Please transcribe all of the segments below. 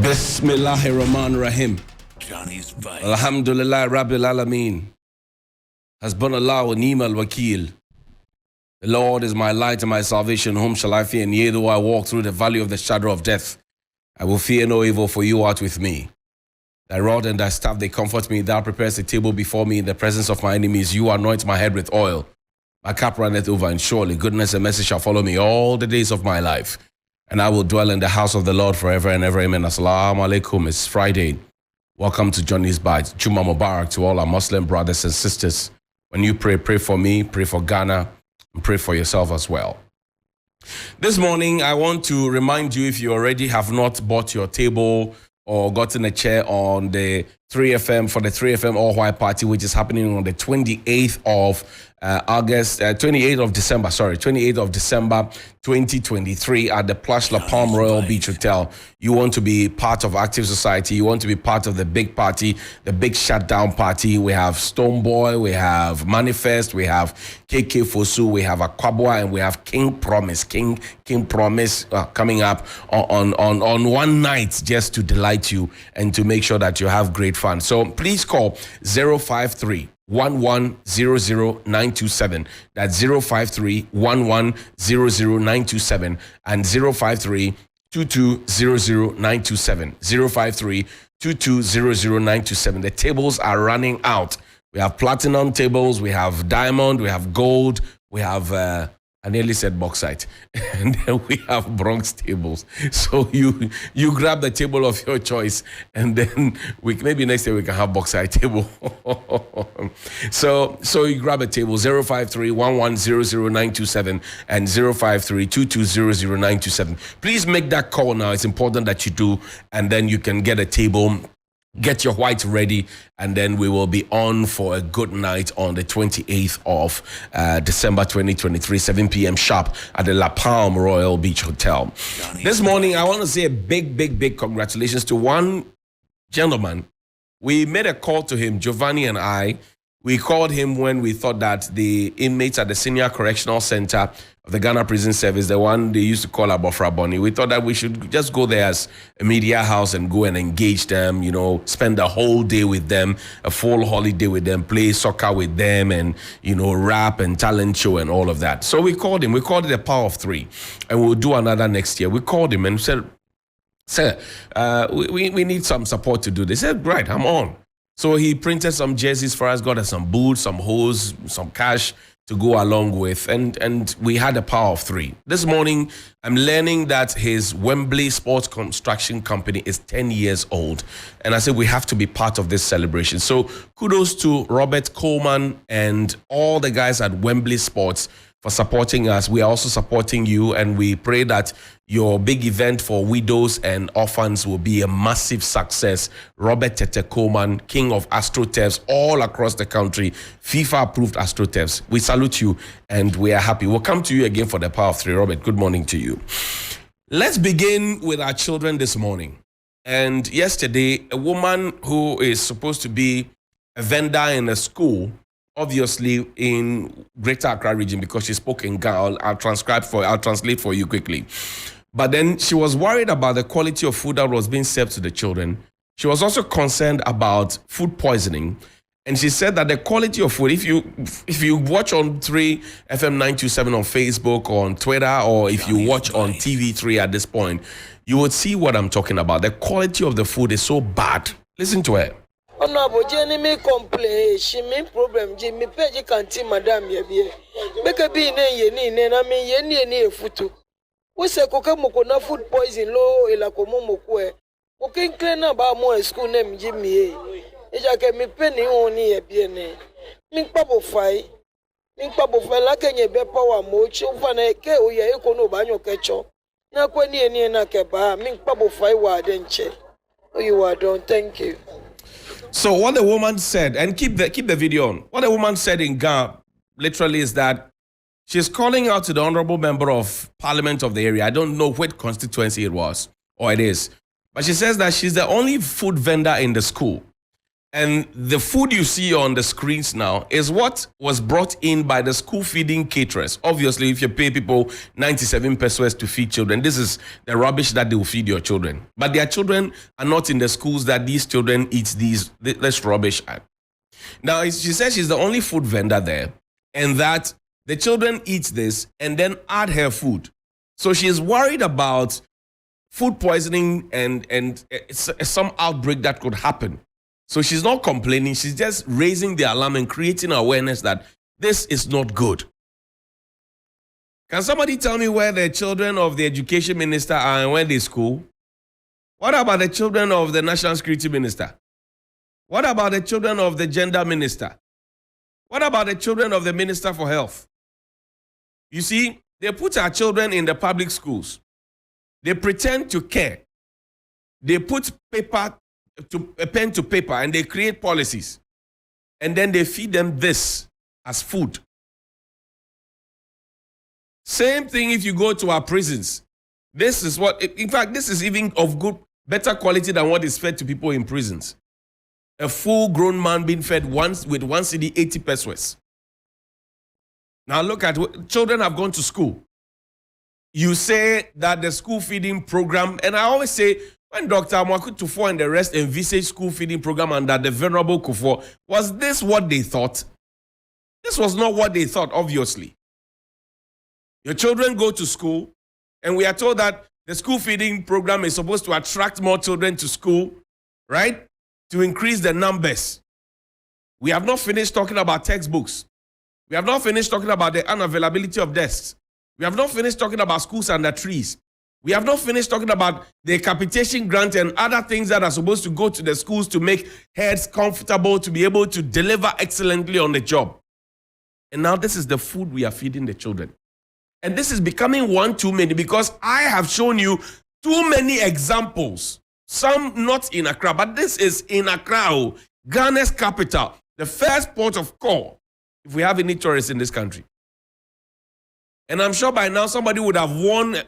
Bismillahirrahmanirrahim. Johnny's Vice. Alhamdulillah Rabbil Alameen. Hasbunallah wa ni'mal wakil. The Lord is my light and my salvation. Whom shall I fear? And yea, though I walk through the valley of the shadow of death, I will fear no evil, for you art with me. Thy rod and thy staff, they comfort me. Thou preparest a table before me in the presence of my enemies. You anoint my head with oil. My cup runneth over, and surely goodness and mercy shall follow me all the days of my life. And I will dwell in the house of the Lord forever and ever. Amen. Assalamu alaikum. It's Friday. Welcome to Johnny's Bite. Juma Mubarak to all our Muslim brothers and sisters. When you pray, pray for me, pray for Ghana, and pray for yourself as well. This morning, I want to remind you, if you already have not bought your table or gotten a chair on the 3FM for the 3FM All White Party, which is happening on the 28th of December 2023 at the Plush La Palm Royal Beach Hotel. You want to be part of Active Society. You want to be part of the big party, the big shutdown party. We have Stoneboy, we have Manifest, we have KK Fosu, we have Akwabwa, and we have King Promise. King Promise coming up on one night just to delight you and to make sure that you have great fun. So please call 053 1100927. That's 053 1100927 and 053 2200927. 053 2200927. The tables are running out. We have platinum tables, we have diamond, we have gold, we have I nearly said bauxite, and then we have bronze tables. So you grab the table of your choice, and then maybe next year we can have bauxite table. so you grab a table 053 1100927 and 053 2200927. Please make that call now. It's important that you do, and then you can get a table. Get your white ready, and then we will be on for a good night on the 28th of December 2023, 7 p.m. sharp at the La Palm Royal Beach Hotel. This morning, I want to say a big congratulations to one gentleman. We made a call to him, Johnnie and I. We called him when we thought that the inmates at the Senior Correctional Center of the Ghana Prison Service, the one they used to call Abofra Bonnie, we thought that we should just go there as a media house and go and engage them, spend the whole day with them, a full holiday with them, play soccer with them, and, rap and talent show and all of that. So we called him. We called it the Power of Three, and we'll do another next year. We called him and said, sir, we need some support to do this. He said, right, I'm on. So he printed some jerseys for us, got us some boots, some hose, some cash to go along with, and we had a Power of Three. This morning, I'm learning that his Wembley Sports Construction Company is 10 years old. And I said, we have to be part of this celebration. So kudos to Robert Coleman and all the guys at Wembley Sports for supporting us. We are also supporting you, and we pray that your big event for widows and orphans will be a massive success. Robert Tete Coleman, King of AstroTurfs all across the country, FIFA-approved AstroTurfs. We salute you, and we are happy. We'll come to you again for the Power of Three. Robert, good morning to you. Let's begin with our children this morning. And yesterday, a woman who is supposed to be a vendor in a school, obviously in Greater Accra region, because she spoke in Ghana. I'll translate for you quickly. But then she was worried about the quality of food that was being served to the children. She was also concerned about food poisoning. And she said that the quality of food, if you watch on 3FM 927 on Facebook or on Twitter, or if you watch on TV3 at this point, you would see what I'm talking about. The quality of the food is so bad. Listen to her. Honorable Jenny me complain, she me problem, Jimmy Peggy can't madam ye be. Make a be ne na me ye futu. We say coca na food poison low elacomo mokwe. Okay, clean about more school name Jimmy. Eja ke me penny only ye be ne. Mink pabo fai like any be power mo chufane ke o ye econo banyo kecho. Na kweni na keba, mink pabo fai wa denche. Oh, you are done, thank you. So what the woman said, and keep the video on. What the woman said in Ghana literally is that she's calling out to the honorable member of parliament of the area. I don't know what constituency it was or it is, but she says that she's the only food vendor in the school. And the food you see on the screens now is what was brought in by the school feeding caterers. Obviously, if you pay people 97 pesos to feed children, this is the rubbish that they will feed your children. But their children are not in the schools that these children eat this rubbish at. Now, she says she's the only food vendor there, and that the children eat this and then add her food. So she is worried about food poisoning and some outbreak that could happen. So she's not complaining. She's just raising the alarm and creating awareness that this is not good. Can somebody tell me where the children of the education minister are and where they school? What about the children of the national security minister? What about the children of the gender minister? What about the children of the minister for health? You see, they put our children in the public schools. They pretend to care. They put pen to paper and they create policies. And then they feed them this as food. Same thing if you go to our prisons. This is what, in fact, this is even of better quality than what is fed to people in prisons. A full-grown man being fed once with 1 cedi 80 pesos. Now look at children have gone to school. You say that the school feeding program, and I always say, when Dr. Amwaku Tufo and the rest envisaged school feeding program under the Venerable Kufuor, was this what they thought? This was not what they thought, obviously. Your children go to school, and we are told that the school feeding program is supposed to attract more children to school, right? To increase the numbers. We have not finished talking about textbooks. We have not finished talking about the unavailability of desks. We have not finished talking about schools under trees. We have not finished talking about the capitation grant and other things that are supposed to go to the schools to make heads comfortable to be able to deliver excellently on the job. And now this is the food we are feeding the children. And this is becoming one too many because I have shown you too many examples. Some not in Accra, but this is in Accra, Ghana's capital, the first port of call if we have any tourists in this country. And I'm sure by now somebody would have worn a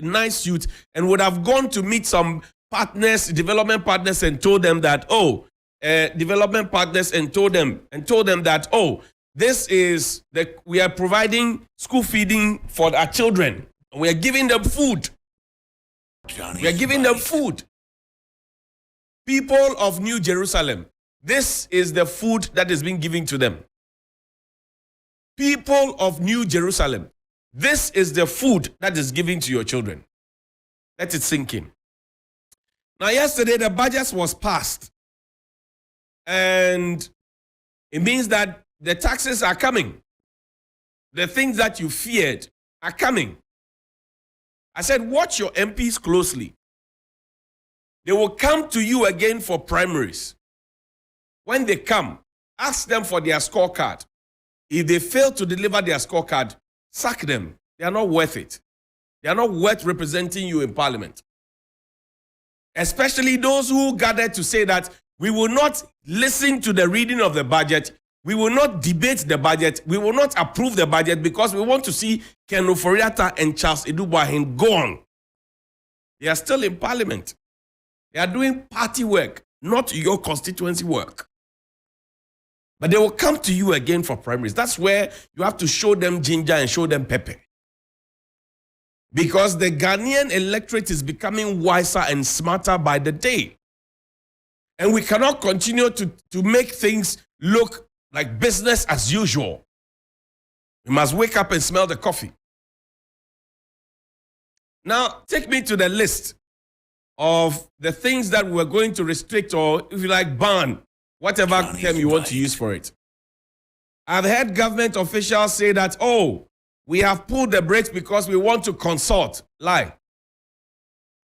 nice suit and would have gone to meet some partners, development partners, and told them that, development partners and told them that, we are providing school feeding for our children. We are giving them food. Johnnie, we are giving them food. People of New Jerusalem, this is the food that is being given to them. People of New Jerusalem, this is the food that is given to your children. Let it sink in. Now, yesterday, the budget was passed. And it means that the taxes are coming. The things that you feared are coming. I said, watch your MPs closely. They will come to you again for primaries. When they come, ask them for their scorecard. If they fail to deliver their scorecard, sack them. They are not worth it. They are not worth representing you in parliament. Especially those who gathered to say that we will not listen to the reading of the budget. We will not debate the budget. We will not approve the budget because we want to see Ken Oforiatta and Charles Edubuahin go on. They are still in parliament. They are doing party work, not your constituency work. But they will come to you again for primaries. That's where you have to show them ginger and show them pepper. Because the Ghanaian electorate is becoming wiser and smarter by the day. And we cannot continue to make things look like business as usual. We must wake up and smell the coffee. Now, take me to the list of the things that we're going to restrict or, if you like, ban, whatever term you want to use for it. I've heard government officials say that, we have pulled the brakes because we want to consult. Lie.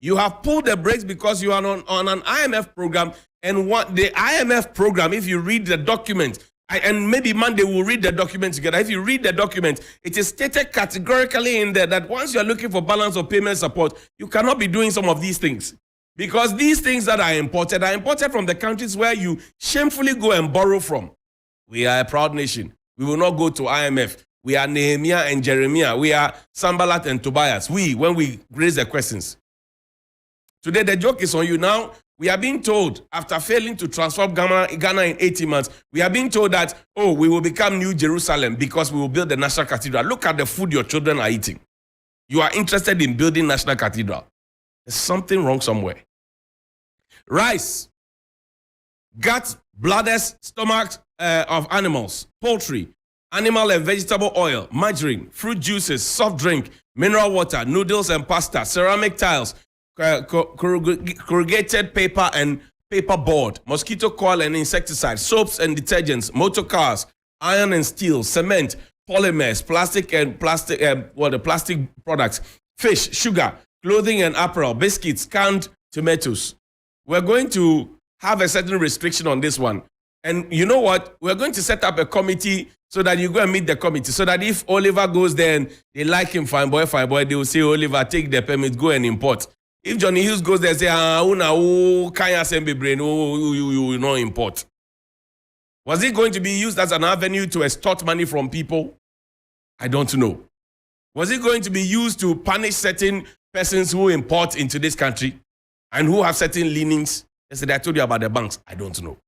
You have pulled the brakes because you are on an IMF program, and what the IMF program, if you read the document, and maybe Monday we'll read the document together. If you read the document, it is stated categorically in there that once you are looking for balance of payment support, you cannot be doing some of these things. Because these things that are imported from the countries where you shamefully go and borrow from. We are a proud nation. We will not go to IMF. We are Nehemiah and Jeremiah. We are Sambalat and Tobias. When we raise the questions. Today, the joke is on you now. We are being told, after failing to transform Ghana in 18 months, we are being told that, oh, we will become New Jerusalem because we will build the National Cathedral. Look at the food your children are eating. You are interested in building National Cathedral. There's something wrong somewhere. Rice, gut, bladders, stomachs of animals, poultry, animal and vegetable oil, margarine, fruit juices, soft drink, mineral water, noodles and pasta, ceramic tiles, corrugated paper and paper board, mosquito coil and insecticide, soaps and detergents, motor cars, iron and steel, cement, polymers, plastic products, fish, sugar, clothing and apparel, biscuits, canned tomatoes. We're going to have a certain restriction on this one. And you know what? We're going to set up a committee so that you go and meet the committee. So that if Oliver goes there and they like him, fine boy, they will say, Oliver, take the permit, go and import. If Johnny Hughes goes there and say, you not import. Was it going to be used as an avenue to extort money from people? I don't know. Was it going to be used to punish certain persons who import into this country and who have certain leanings? Yesterday I told you about the banks. I don't know.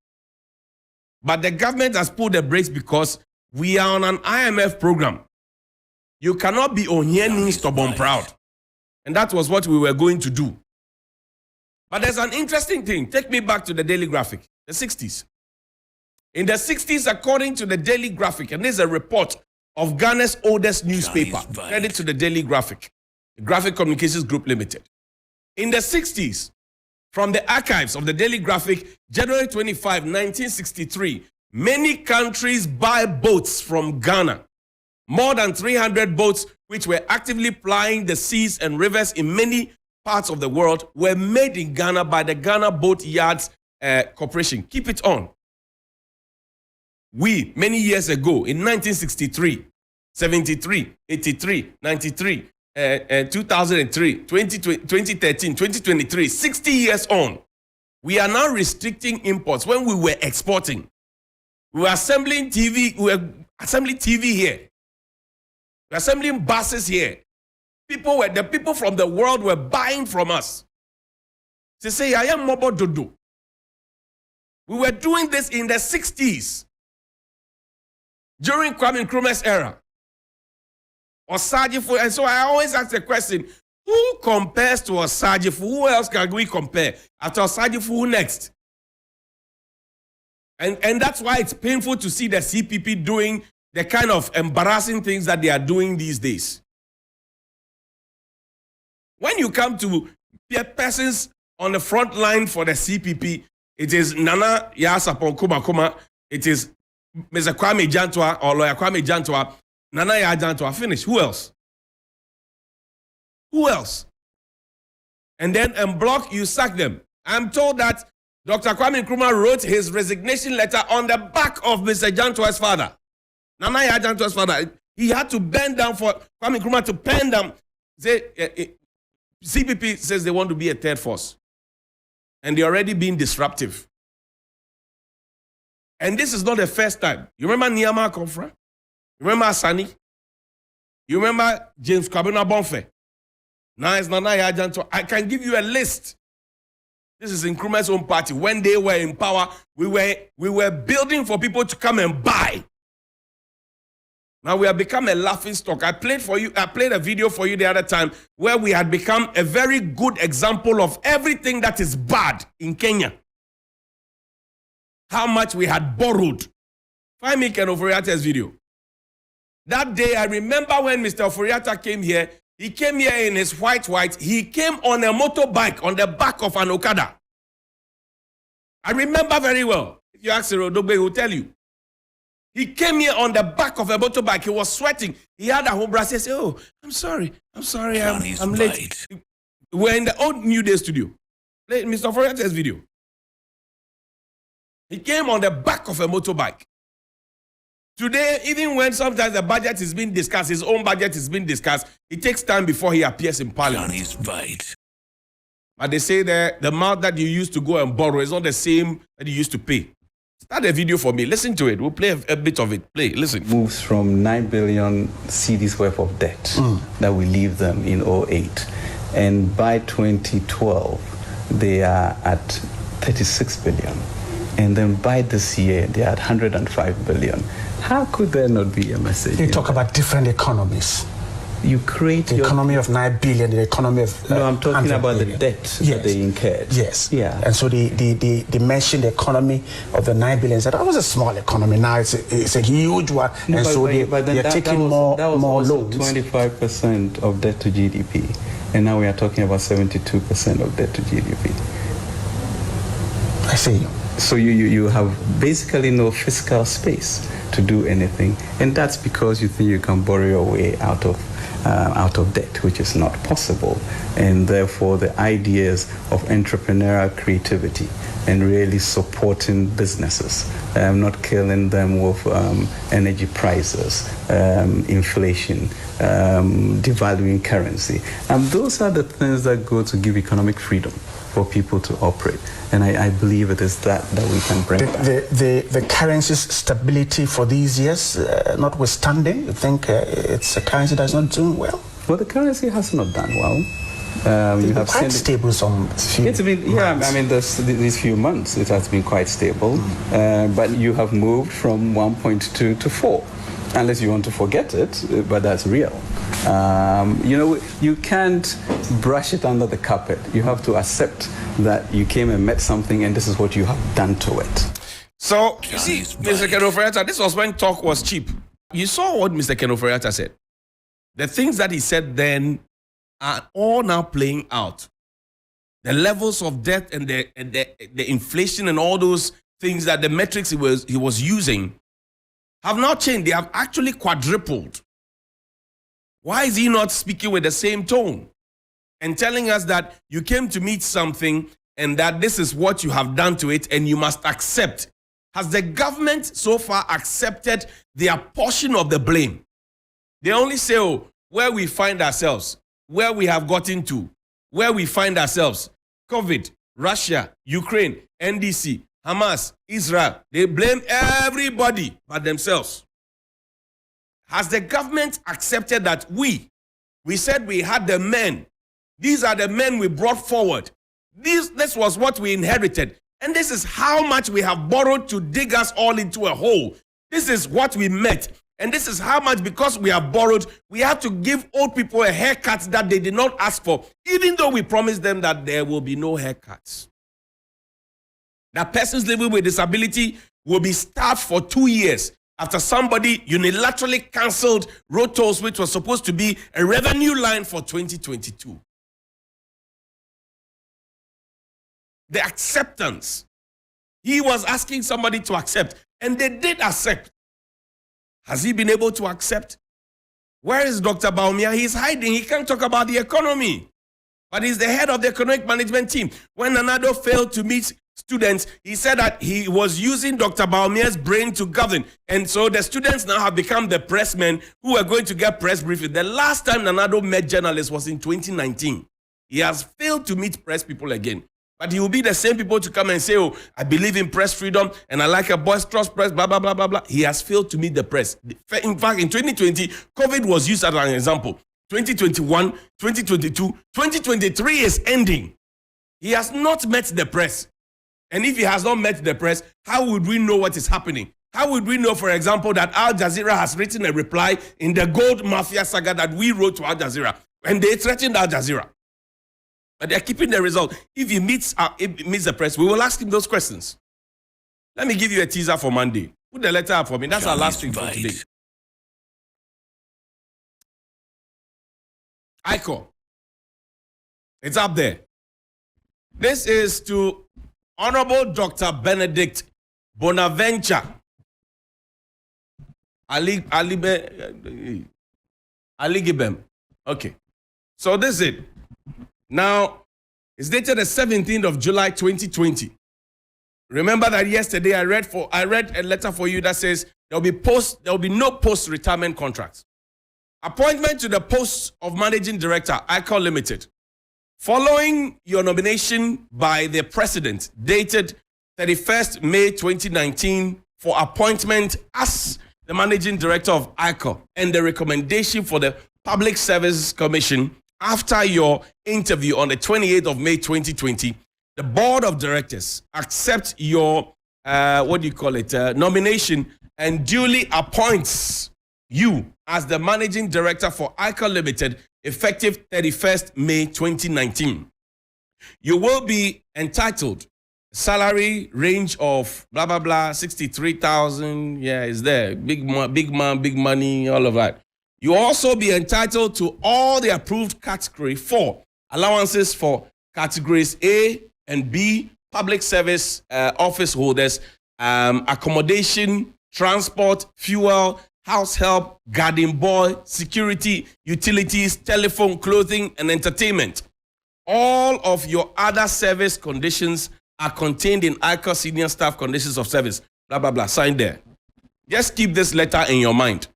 But the government has pulled the brakes because we are on an IMF program. You cannot be Onyenin stubborn proud. And that was what we were going to do. But there's an interesting thing. Take me back to the Daily Graphic, the 60s. In the 60s, according to the Daily Graphic, and this is a report of Ghana's oldest newspaper, credit to the Daily Graphic, the Graphic Communications Group Limited. In the 60s, from the archives of the Daily Graphic, January 25, 1963, many countries buy boats from Ghana. More than 300 boats, which were actively plying the seas and rivers in many parts of the world, were made in Ghana by the Ghana Boat Yards Corporation. Keep it on. We, many years ago, in 1963, 73, 83, 93, 2003, 2013, 2023, 60 years on, we are now restricting imports when we were exporting. We were assembling TV, we were assembling TV here. We were assembling buses here. The people from the world were buying from us. They say, I am Mobo Dodo. We were doing this in the 60s. During Kwame Nkrumah's era. Osagyefo, and so I always ask the question, who compares to Osagyefo? Who else can we compare? After Osagyefo, who next? And that's why it's painful to see the CPP doing the kind of embarrassing things that they are doing these days. When you come to persons on the front line for the CPP, it is Nana Yasapon Kuma, it is Mr. Kwame Jantwa or Lawyer Kwame Jantwa, Nana Jantwa, finish. Who else? Who else? And then en bloc, you sack them. I'm told that Dr. Kwame Nkrumah wrote his resignation letter on the back of Mr. Jantwa's father. Nana Jantwa's father. He had to bend down for Kwame Nkrumah to pen down. Say, CPP says they want to be a third force. And they're already being disruptive. And this is not the first time. You remember Niyama Konfra? You remember Asani? You remember James Kabuna Bonfe? Now it's Nana Jantwa. I can give you a list. This is Nkrumah's own party. When they were in power, we were building for people to come and buy. Now we have become a laughing stock. I played a video for you the other time where we had become a very good example of everything that is bad in Kenya. How much we had borrowed. Find me Ken Oforiatta's video. That day, I remember when Mr. Oforiatta came here. He came here in his white. He came on a motorbike on the back of an Okada. I remember very well. If you ask Rodogbe, he will tell you. He came here on the back of a motorbike. He was sweating. He had a home brush. He said, oh, I'm sorry, I'm late. We're in the old New Day studio. Mr. Oforiatta's video. He came on the back of a motorbike. Today, even when sometimes the budget is being discussed, his own budget is being discussed, it takes time before he appears in parliament. Johnnie's bite. But they say that the amount that you used to go and borrow is not the same that you used to pay. Start a video for me. Listen to it. We'll play a bit of it. Play. Listen. Moves from 9 billion cedis worth of debt that we leave them in 2008. And by 2012, they are at 36 billion. And then by this year, they are at 105 billion. How could there not be a message? You talk about different economies. You create the economy of 9 billion, the economy of no, I'm talking about billion. the debt that they incurred. Yes. Yeah. And so they mentioned the economy of the 9 billion. Said that was a small economy. Now it's a huge one. No, and so they're taking more loans. 25% of debt to GDP, and now we are talking about 72% of debt to GDP. I see. So you have basically no fiscal space to do anything, and that's because you think you can borrow your way out of debt, which is not possible. And therefore, the ideas of entrepreneurial creativity and really supporting businesses, not killing them with energy prices, inflation, devaluing currency. Those are the things that go to give economic freedom for people to operate. And I believe it is that we can bring back. The currency's stability for these years, notwithstanding, you think it's a currency that's not doing well? Well, the currency has not done well. You have quite stable some few It's been, yeah, months. I mean, these few months, it has been quite stable. But you have moved from 1.2 to 4. Unless you want to forget it, but that's real. You can't brush it under the carpet. You have to accept that you came and met something, and this is what you have done to it. So, you see, Mr. Kenoferiata, this was when talk was cheap. You saw what Mr. Kenoferiata said. The things that he said then are all now playing out. The levels of debt and the inflation and all those things that the metrics he was using have not changed. They have actually quadrupled. Why is he not speaking with the same tone and telling us that you came to meet something and that this is what you have done to it and you must accept? Has the government so far accepted their portion of the blame? They only say, oh, where we find ourselves, where we have gotten to, where we find ourselves, COVID, Russia, Ukraine, NDC, Hamas, Israel, they blame everybody but themselves. Has the government accepted that we said we had the men, these are the men we brought forward, this was what we inherited, and this is how much we have borrowed to dig us all into a hole. This is what we met, and this is how much, because we have borrowed, we have to give old people a haircut that they did not ask for, even though we promised them that there will be no haircuts. That persons living with disability will be starved for 2 years after somebody unilaterally cancelled road tolls, which was supposed to be a revenue line for 2022. The acceptance. He was asking somebody to accept, and they did accept. Has he been able to accept? Where is Dr. Baumia? He's hiding. He can't talk about the economy. But he's the head of the economic management team. When Nanado failed to meet students, he said that he was using Dr. Baumia's brain to govern. And so the students now have become the pressmen who are going to get press briefing. The last time Nanado met journalists was in 2019. He has failed to meet press people again. But he will be the same people to come and say, oh, I believe in press freedom and I like a boisterous press, blah, blah, blah, blah, blah. He has failed to meet the press. In fact, in 2020, COVID was used as an example. 2021, 2022, 2023 is ending. He has not met the press. And if he has not met the press, how would we know what is happening? How would we know, for example, that Al Jazeera has written a reply in the gold mafia saga that we wrote to Al Jazeera? And they threatened Al Jazeera. But they're keeping the result. If he meets the press, we will ask him those questions. Let me give you a teaser for Monday. Put the letter up for me. That's Johnny's our last thing for today. ICO. It's up there. This is to Honorable Dr. Benedict Bonaventure Aligibem. Okay. So this is it. Now, it's dated the 17th of July 2020. Remember that yesterday I read a letter for you that says there will be no post-retirement contracts. Appointment to the post of Managing Director, ICO Limited. Following your nomination by the President, dated 31st May 2019, for appointment as the Managing Director of ICO, and the recommendation for the Public Service Commission after your interview on the 28th of May 2020, the board of directors accept your nomination and duly appoints you as the managing director for ICA Limited effective 31st May 2019. You will be entitled salary range of blah blah blah 63,000. Yeah, is there big man, big money, all of that. You also be entitled to all the approved category 4 allowances for categories A and B, public service office holders, accommodation, transport, fuel, house help, garden boy, security, utilities, telephone, clothing, and entertainment. All of your other service conditions are contained in ICA Senior Staff Conditions of Service. Blah, blah, blah. Sign there. Just keep this letter in your mind.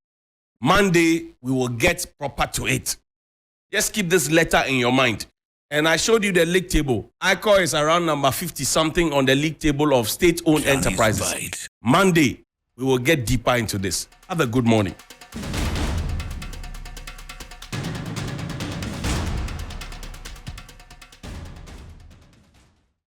Monday, we will get proper to it. Just keep this letter in your mind. And I showed you the league table. ICA is around number 50 something on the league table of state-owned Johnny's enterprises. Bite. Monday, we will get deeper into this. Have a good morning.